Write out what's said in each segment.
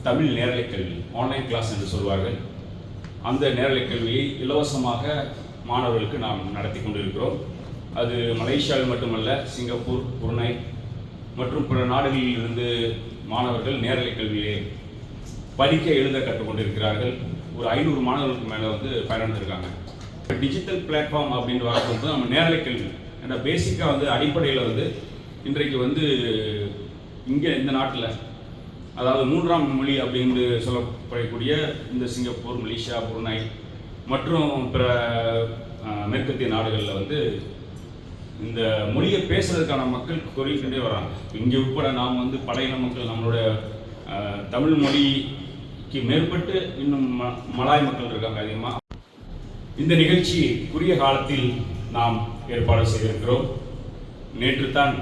தமிழ் நேரலை கல்வி online class என்று சொல்வார்கள். அந்த நேரலை கல்வியை இலவசமாக மாணவர்களுக்கு நாம் நடத்தி கொண்டிருக்கிறோம். அது மலேசியாவில் மட்டுமல்ல, சிங்கப்பூர், புருனை மற்றும் பிற நாடுகளில் இருந்து மாணவர்கள் நேரலை கல்வியை படிக்க எழுத கற்றுக்கொண்டிருக்கிறார்கள். ஒரு 500 மாணவர்களுக்கு மேலே பயனடைந்திருக்காங்க. டிஜிட்டல் பிளாட்ஃபார்ம் அப்படின்னு வரப்போது நம்ம நேரலை கல்வி ஏன்னா பேசிக்காக அடிப்படையில் இன்றைக்கு இங்கே இந்த நாட்டில் அதாவது 3ஆம் மொழி அப்படின்னு சொல்லப்படக்கூடிய இந்த சிங்கப்பூர், மலேசியா, புருனை மற்றும் பிற மேற்கத்திய நாடுகளில் இந்த மொழியை பேசுறதுக்கான மக்கள் குறைக்கின்றே வராங்க. இங்கே உட்பட நாம் பழைய மக்கள் நம்மளோட தமிழ் மொழிக்கு மேற்பட்டு இன்னும் மலாய் மக்கள் இருக்காங்க அதிகமாக. இந்த நிகழ்ச்சி குறுகிய காலத்தில் நாம் ஏற்பாடு செய்திருக்கிறோம். நேற்று தான்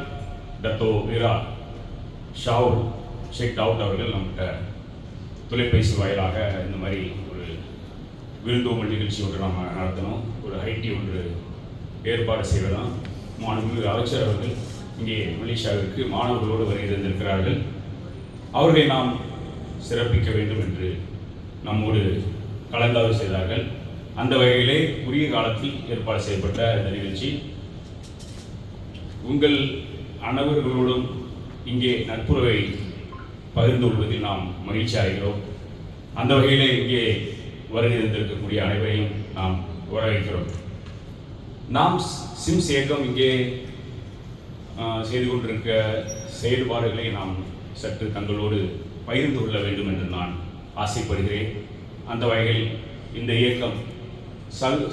டத்தோ வீரா ஷாவுல் ஷேக் தாவூத் அவர்கள் நம்மகிட்ட தொலைபேசி வாயிலாக இந்த மாதிரி ஒரு விருந்தோம்பல் நிகழ்ச்சி ஒன்று நாம் நடத்தினோம். ஒரு ஐடி ஒன்று ஏற்பாடு செய்வதாம். மாண்புமிகு அமைச்சர் அவர்கள் இங்கே மலேசியாவிற்கு மாணவர்களோடு வருகிறார்கள். அவர்களை நாம் சிறப்பிக்க வேண்டும் என்று நம்மோடு கலந்தாய்வு செய்தார்கள். அந்த வகையிலே குறுகிய காலத்தில் ஏற்பாடு செய்யப்பட்ட இந்த நிகழ்ச்சி உங்கள் அனைவர்களோடும் இங்கே நட்புறவை பகிர்ந்து கொள்வதில் நாம் மகிழ்ச்சி அடைகிறோம். அந்த வகையிலே இங்கே வருகிறந்திருக்கக்கூடிய அனைவரையும் நாம் வரவேற்கிறோம். நாம் சிம்ஸ் இயக்கம் இங்கே செய்து கொண்டிருக்க செயல்பாடுகளை நாம் சற்று தங்களோடு பகிர்ந்து கொள்ள வேண்டும் என்று நான் ஆசைப்படுகிறேன். அந்த வகையில் இந்த இயக்கம்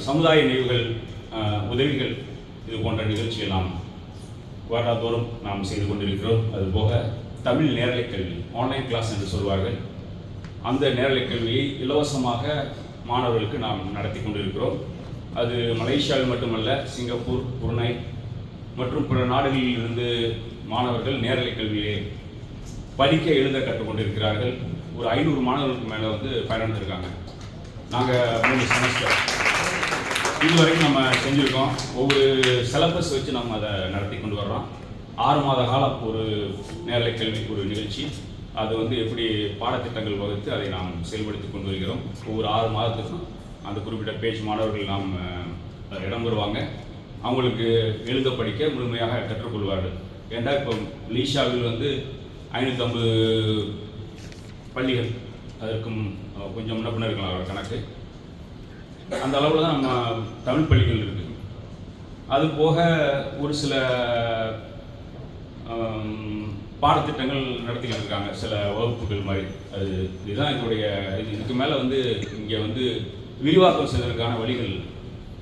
சமுதாய நிகழ்வுகள், உதவிகள், இது போன்ற நிகழ்ச்சிகள் நாம் வருடந்தோறும் நாம் செய்து கொண்டிருக்கிறோம். அதுபோக தமிழ் நேரலை கல்வி ஆன்லைன் கிளாஸ் என்று சொல்வார்கள். அந்த நேரலை கல்வியை இலவசமாக மாணவர்களுக்கு நாம் நடத்தி கொண்டிருக்கிறோம். அது மலேசியாவில் மட்டுமல்ல, சிங்கப்பூர், புருனை மற்றும் பிற நாடுகளில் இருந்து மாணவர்கள் நேரலை கல்வியை படிக்க எழுத கற்றுக்கொண்டிருக்கிறார்கள். ஒரு 500 மாணவர்களுக்கு மேலே பயனடைந்திருக்காங்க. நாங்கள் 3 செமஸ்டர் இதுவரைக்கும் நம்ம செஞ்சுருக்கோம். ஒவ்வொரு சிலபஸ் வச்சு நம்ம அதை நடத்தி கொண்டு வர்றோம். 6 மாத காலம் ஒரு நேரலை கல்வி ஒரு நிகழ்ச்சி. அது எப்படி பாடத்திட்டங்கள் வகுத்து அதை நாம் செயல்படுத்தி கொண்டு வருகிறோம். ஒவ்வொரு 6 மாதத்துக்கும் அந்த குறிப்பிட்ட பேஜ் மாணவர்கள் நாம் இடம் வருவாங்க. அவங்களுக்கு எழுத படிக்க முழுமையாக கற்றுக்கொள்வார்கள். ஏன்னா இப்போ மலேசியாவில் 550 பள்ளிகள், அதற்கும் கொஞ்சம் முன்னப்பின இருக்கலாம் அவரோட கணக்கு. அந்த அளவில் தான் நம்ம தமிழ் பள்ளிகள் இருக்குது. அது போக ஒரு சில பாடத்திட்டங்கள் நடத்திக்கிட்டு இருக்காங்க, சில வகுப்புகள் மாதிரி. இதுதான் இதனுடைய இதுக்கு மேலே இங்கே விரிவாக்கம் செய்வதற்கான வழிகள்.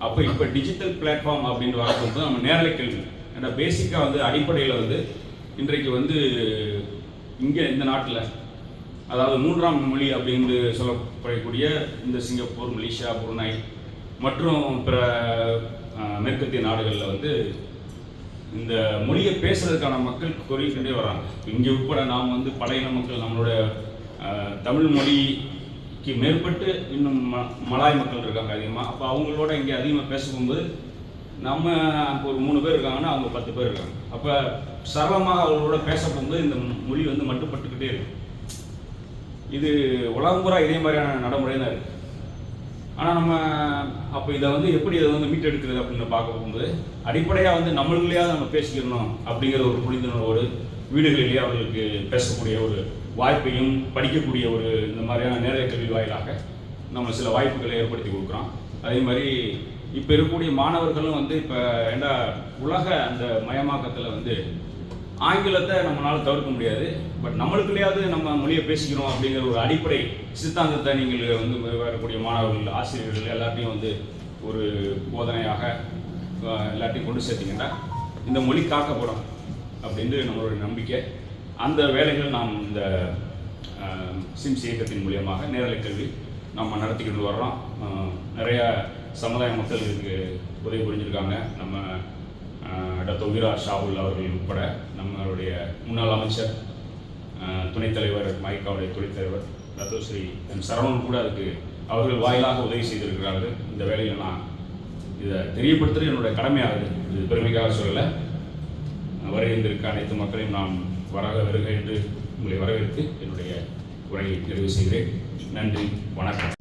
அப்போ இப்போ டிஜிட்டல் பிளாட்ஃபார்ம் அப்படின்னு வரப்போது நம்ம நேரலை கல்வி ஏன்னா பேசிக்காக அடிப்படையில் இன்றைக்கு இங்கே இந்த நாட்டில் அதாவது 3ஆம் மொழி அப்படின்னு சொல்லப்படக்கூடிய இந்த சிங்கப்பூர், மலேசியா, புருனை மற்றும் பிற மேற்கத்திய நாடுகளில் இந்த மொழியை பேசுறதுக்கான மக்கள் குறைக்கின்றே வராங்க. இங்கே உட்பட நாம் பழைய மக்கள் நம்மளோட தமிழ் மொழிக்கு மேற்பட்டு இன்னும் மலாய் மக்கள் இருக்காங்க அதிகமாக. அப்போ அவங்களோட இங்கே அதிகமாக பேச போகும்போது நம்ம ஒரு 3 பேர் இருக்காங்கன்னா அவங்க 10 பேர் இருக்காங்க. அப்போ சரளமாக அவங்களோட பேச போகும்போது இந்த மொழி மட்டுப்பட்டுக்கிட்டே இருக்கு. இது உலகம் பூரா இதே மாதிரியான நடைமுறை தான் இருக்குது. ஆனால் நம்ம அப்போ இதை எப்படி அதை மீட்டெடுக்கிறது அப்படின்னு பார்க்க போகும்போது அடிப்படையாக நம்மளுக்குள்ளேயாவது நம்ம பேசிக்கணும் அப்படிங்கிற ஒரு புரிந்துணர்வோடு வீடுகளிலேயே அவர்களுக்கு பேசக்கூடிய ஒரு வாய்ப்பையும் படிக்கக்கூடிய ஒரு இந்த மாதிரியான நேரலை கல்வி வாயிலாக நம்ம சில வாய்ப்புகளை ஏற்படுத்தி கொடுக்குறோம். அதே மாதிரி இப்போ இருக்கக்கூடிய மாணவர்களும் இப்போ ஏன்னா உலக அந்த மயமாக்கத்தில் ஆங்கிலத்தை நம்மளால் தவிர்க்க முடியாது. பட் நம்மளுக்குள்ளேயாவது நம்ம மொழியை பேசிக்கிறோம் அப்படிங்கிற ஒரு அடிப்படை சித்தாந்தத்தை நீங்கள் வரக்கூடிய மாணவர்கள், ஆசிரியர்கள் எல்லாத்தையும் ஒரு போதனையாக எல்லாத்தையும் கொண்டு சேர்த்திங்கன்னா இந்த மொழி காக்கப்படும் அப்படின்ட்டு நம்மளுடைய நம்பிக்கை. அந்த வேலைகள் நாம் இந்த சிம்ஸ் இயக்கத்தின் மூலியமாக நேரலை கல்வி நம்ம நடத்திக்கிட்டு வர்றோம். நிறைய சமுதாய மக்கள் இதுக்கு உதவி புரிஞ்சிருக்காங்க. நம்ம டத்தோ வீரா ஷாவுல் அவர்கள் உட்பட நம்மளுடைய முன்னாள் அமைச்சர், துணைத் தலைவர், மைக்காவுடைய துணைத் தலைவர் டத்தோ ஸ்ரீ எம் சரவணன் கூட அதுக்கு அவர்கள் வாயிலாக உதவி செய்திருக்கிறார்கள். இந்த வேலையில் நான் இதை தெரியப்படுத்துறது என்னுடைய கடமையாகுது. இது பெருமைக்காக சொல்லலை. வருகின்றிருக்க அனைத்து மக்களையும் நாம் வருக என்று உங்களை வரவேற்று என்னுடைய உரையை நிறைவு செய்கிறேன். நன்றி, வணக்கம்.